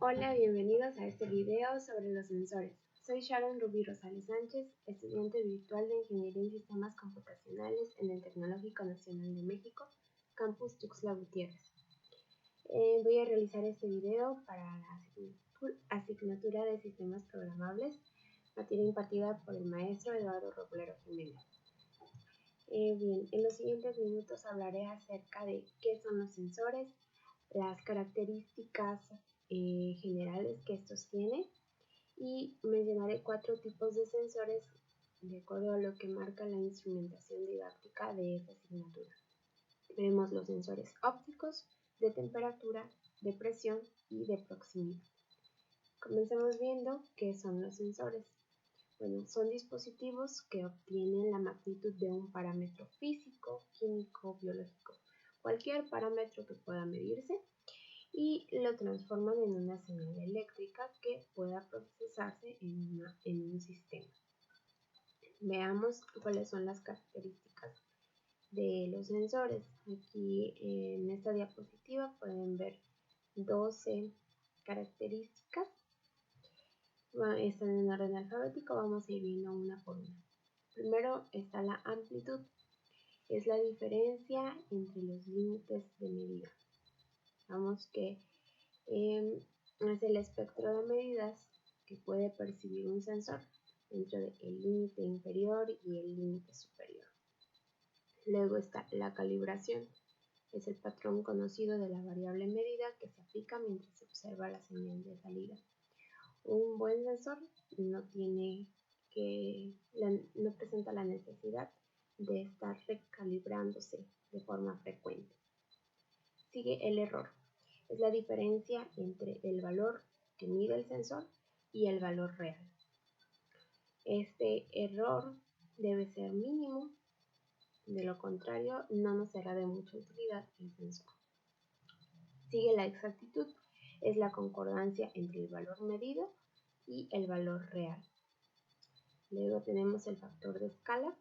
Hola, bienvenidos a este video sobre los sensores. Soy Sharon Rubí Rosales Sánchez, estudiante virtual de Ingeniería en Sistemas Computacionales en el Tecnológico Nacional de México, Campus Tuxtla Gutiérrez. Voy a realizar este video para la asignatura de Sistemas Programables, materia impartida por el maestro Eduardo Roblero Jiménez. Bien, en los siguientes minutos hablaré acerca de qué son los sensores, las características generales que estos tienen y mencionaré 4 tipos de sensores de acuerdo a lo que marca la instrumentación didáctica de esta asignatura. Veremos los sensores ópticos, de temperatura, de presión y de proximidad. Comencemos viendo qué son los sensores. Bueno, son dispositivos que obtienen la magnitud de un parámetro físico, químico, biológico, cualquier parámetro que pueda medirse, y lo transforman en una señal eléctrica que pueda procesarse en un sistema. Veamos cuáles son las características de los sensores. Aquí en esta diapositiva pueden ver 12 características. Están en orden alfabético, vamos a ir viendo una por una. Primero está la amplitud, es la diferencia entre los límites de medida. Vamos que es el espectro de medidas que puede percibir un sensor dentro del límite inferior y el límite superior. Luego está la calibración, es el patrón conocido de la variable medida que se aplica mientras se observa la señal de salida. Un buen sensor no presenta la necesidad de estar recalibrándose de forma frecuente. Sigue el error. Es la diferencia entre el valor que mide el sensor y el valor real. Este error debe ser mínimo, de lo contrario no nos será de mucha utilidad el sensor. Sigue la exactitud, es la concordancia entre el valor medido y el valor real. Luego tenemos el factor de escala,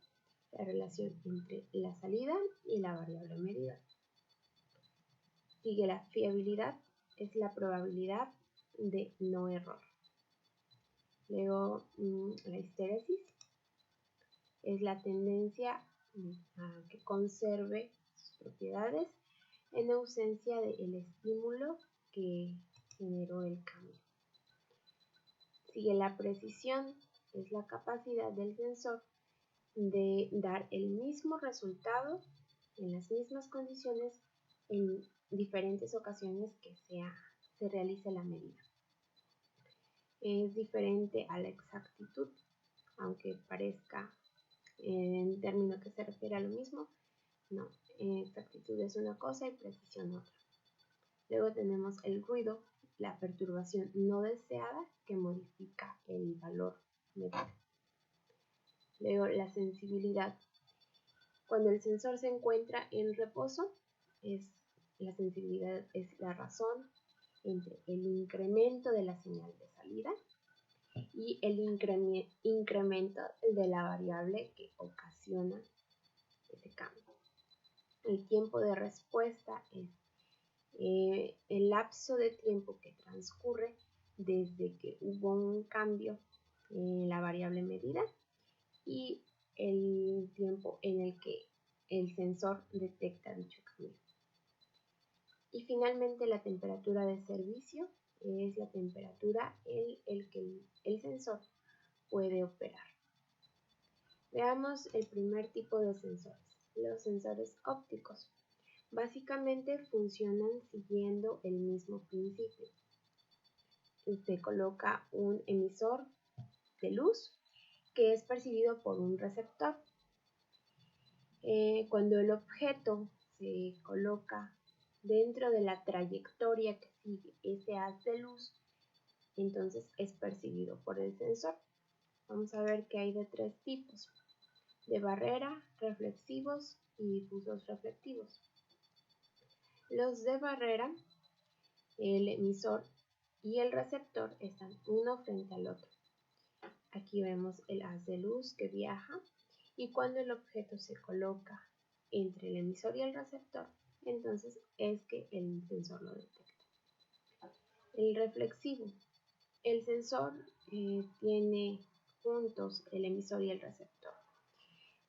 la relación entre la salida y la variable medida. Sigue la fiabilidad, es la probabilidad de no error. Luego la histeresis es la tendencia a que conserve sus propiedades en ausencia del estímulo que generó el cambio. Sigue la precisión, es la capacidad del sensor de dar el mismo resultado en las mismas condiciones en diferentes ocasiones que se realice la medida. Es diferente a la exactitud, aunque parezca en término que se refiere a lo mismo. No, exactitud es una cosa y precisión otra. Luego tenemos el ruido, la perturbación no deseada que modifica el valor medido. Luego la sensibilidad. Cuando el sensor se encuentra en reposo, la sensibilidad es la razón entre el incremento de la señal de salida y el incremento de la variable que ocasiona ese cambio. El tiempo de respuesta es el lapso de tiempo que transcurre desde que hubo un cambio en la variable medida y el tiempo en el que el sensor detecta dicho cambio. Y finalmente la temperatura de servicio es la temperatura en el que el sensor puede operar. Veamos el primer tipo de sensores, los sensores ópticos. Básicamente funcionan siguiendo el mismo principio. Se coloca un emisor de luz que es percibido por un receptor. Cuando el objeto se coloca dentro de la trayectoria que sigue ese haz de luz, entonces es percibido por el sensor. Vamos a ver que hay de 3 tipos: de barrera, reflexivos y difusos reflectivos. Los de barrera, el emisor y el receptor están uno frente al otro. Aquí vemos el haz de luz que viaja y cuando el objeto se coloca entre el emisor y el receptor, entonces es que el sensor lo detecta. El reflexivo. El sensor tiene juntos el emisor y el receptor,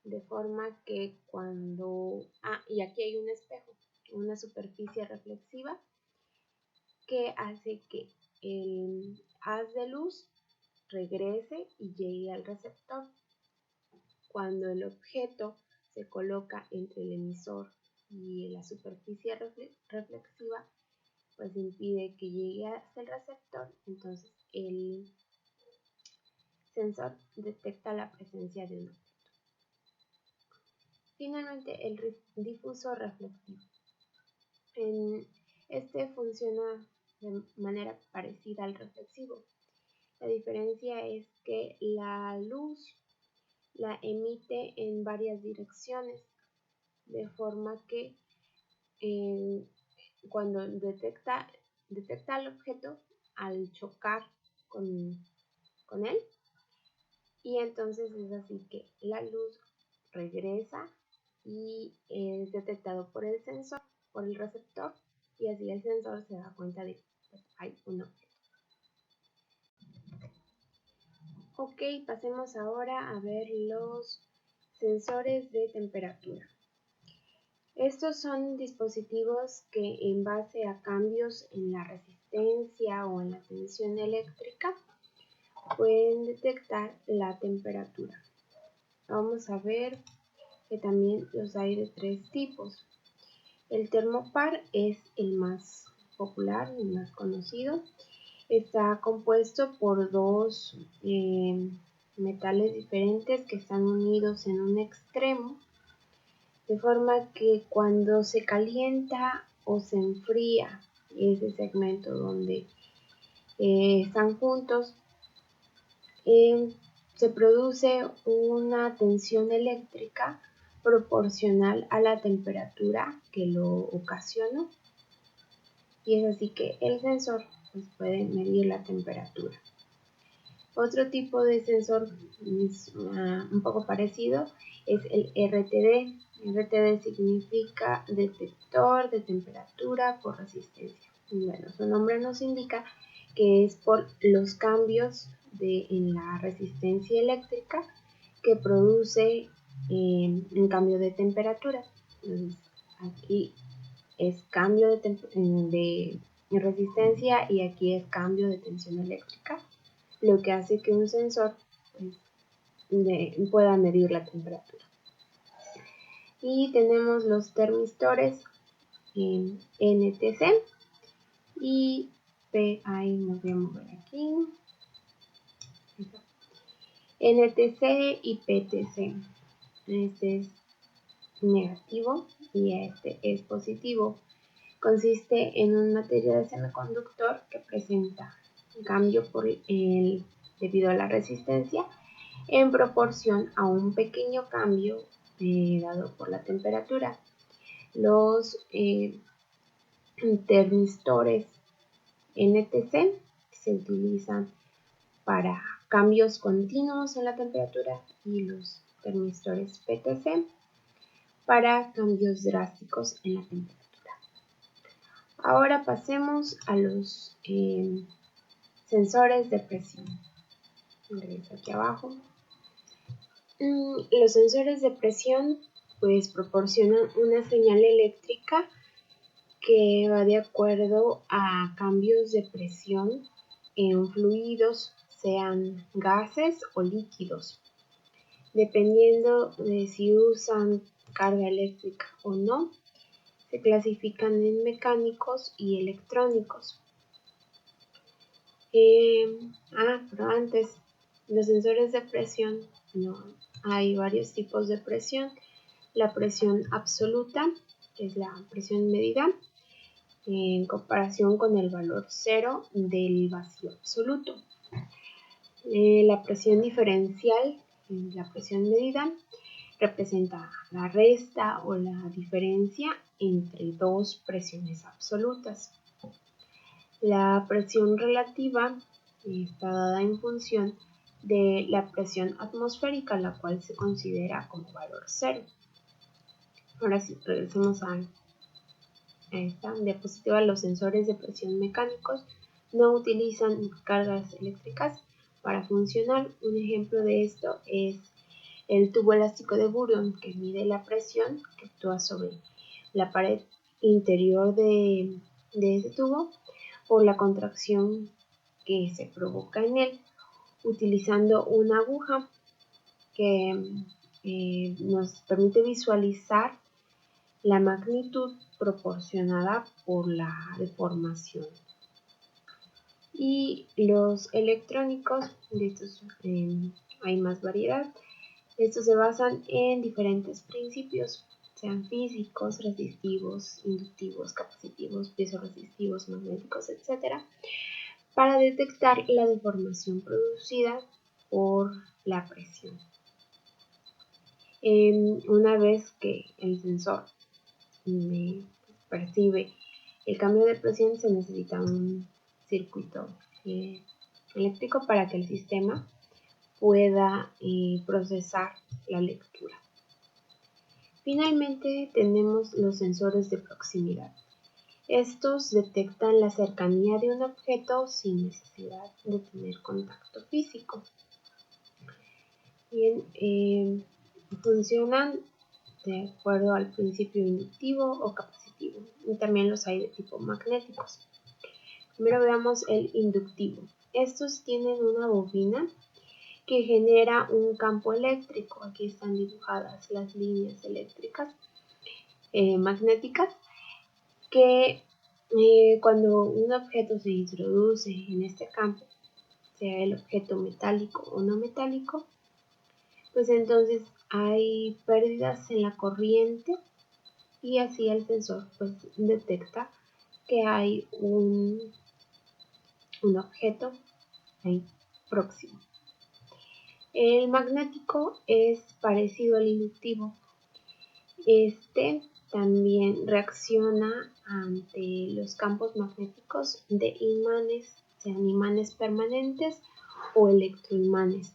de forma que cuando... y aquí hay un espejo, una superficie reflexiva que hace que el haz de luz regrese y llegue al receptor. Cuando el objeto se coloca entre el emisor y la superficie reflexiva, pues impide que llegue hasta el receptor, entonces el sensor detecta la presencia de un objeto. Finalmente, el difusor reflectivo. Este funciona de manera parecida al reflexivo. La diferencia es que la luz la emite en varias direcciones, de forma que cuando detecta el objeto al chocar con él, y entonces es así que la luz regresa y es detectado por el sensor, por el receptor, y así el sensor se da cuenta de que hay un objeto. Ok, pasemos ahora a ver los sensores de temperatura. Estos son dispositivos que en base a cambios en la resistencia o en la tensión eléctrica pueden detectar la temperatura. Vamos a ver que también los hay de tres tipos. El termopar es el más popular, el más conocido. Está compuesto por dos metales diferentes que están unidos en un extremo, de forma que cuando se calienta o se enfría ese segmento donde están juntos, se produce una tensión eléctrica proporcional a la temperatura que lo ocasiona, y es así que el sensor pues, puede medir la temperatura. Otro tipo de sensor un poco parecido es el RTD. RTD significa detector de temperatura por resistencia. Bueno, su nombre nos indica que es por los cambios en la resistencia eléctrica que produce un cambio de temperatura. Entonces, aquí es cambio de resistencia y aquí es cambio de tensión eléctrica, lo que hace que un sensor pues, pueda medir la temperatura. Y tenemos los termistores en NTC y ahí nos voy a mover aquí. NTC y PTC. Este es negativo y este es positivo. Consiste en un material semiconductor que presenta un cambio debido a la resistencia en proporción a un pequeño cambio dado por la temperatura. Los termistores NTC se utilizan para cambios continuos en la temperatura y los termistores PTC para cambios drásticos en la temperatura. Ahora pasemos a los sensores de presión. Regreso aquí abajo. Los sensores de presión pues proporcionan una señal eléctrica que va de acuerdo a cambios de presión en fluidos, sean gases o líquidos. Dependiendo de si usan carga eléctrica o no, se clasifican en mecánicos y electrónicos. Pero antes, los sensores de presión, no, hay varios tipos de presión. La presión absoluta, que es la presión medida en comparación con el valor cero del vacío absoluto. La presión diferencial, la presión medida, representa la resta o la diferencia entre dos presiones absolutas. La presión relativa está dada en función de la presión atmosférica, la cual se considera como valor cero. Ahora sí, regresemos a esta diapositiva. Los sensores de presión mecánicos no utilizan cargas eléctricas para funcionar. Un ejemplo de esto es el tubo elástico de Burion, que mide la presión que actúa sobre la pared interior de ese tubo por la contracción que se provoca en él, utilizando una aguja que nos permite visualizar la magnitud proporcionada por la deformación. Y los electrónicos, de estos hay más variedad. Estos se basan en diferentes principios, sean físicos, resistivos, inductivos, capacitivos, piezoresistivos, magnéticos, etc., para detectar la deformación producida por la presión. Una vez que el sensor percibe el cambio de presión, se necesita un circuito eléctrico para que el sistema pueda procesar la lectura. Finalmente tenemos los sensores de proximidad. Estos detectan la cercanía de un objeto sin necesidad de tener contacto físico. Bien, funcionan de acuerdo al principio inductivo o capacitivo, y también los hay de tipo magnéticos. Primero veamos el inductivo. Estos tienen una bobina que genera un campo eléctrico. Aquí están dibujadas las líneas eléctricas magnéticas que cuando un objeto se introduce en este campo, sea el objeto metálico o no metálico, pues entonces hay pérdidas en la corriente y así el sensor pues detecta que hay un objeto ahí próximo. El magnético es parecido al inductivo. Este también reacciona ante los campos magnéticos de imanes, sean imanes permanentes o electroimanes.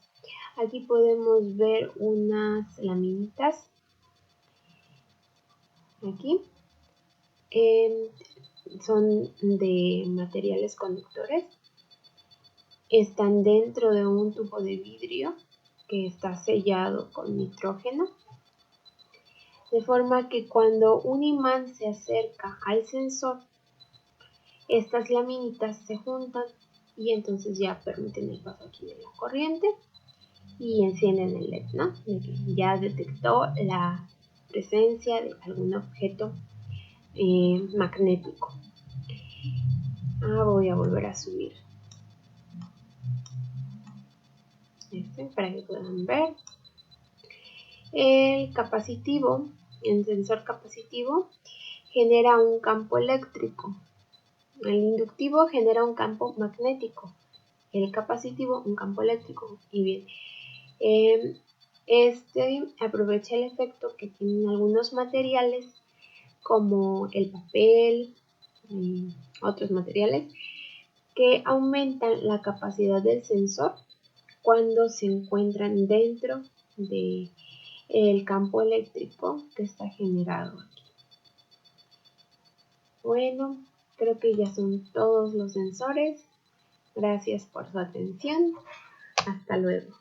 Aquí podemos ver unas laminitas. Aquí son de materiales conductores. Están dentro de un tubo de vidrio que está sellado con nitrógeno, de forma que cuando un imán se acerca al sensor, estas laminitas se juntan y entonces ya permiten el paso aquí de la corriente y encienden el LED, ¿no? De que ya detectó la presencia de algún objeto magnético. Voy a volver a subir para que puedan ver. El sensor capacitivo genera un campo eléctrico. El inductivo genera un campo magnético. El capacitivo un campo eléctrico. Y bien, este aprovecha el efecto que tienen algunos materiales como el papel y otros materiales que aumentan la capacidad del sensor cuando se encuentran dentro de el campo eléctrico que está generado aquí. Bueno, creo que ya son todos los sensores. Gracias por su atención. Hasta luego.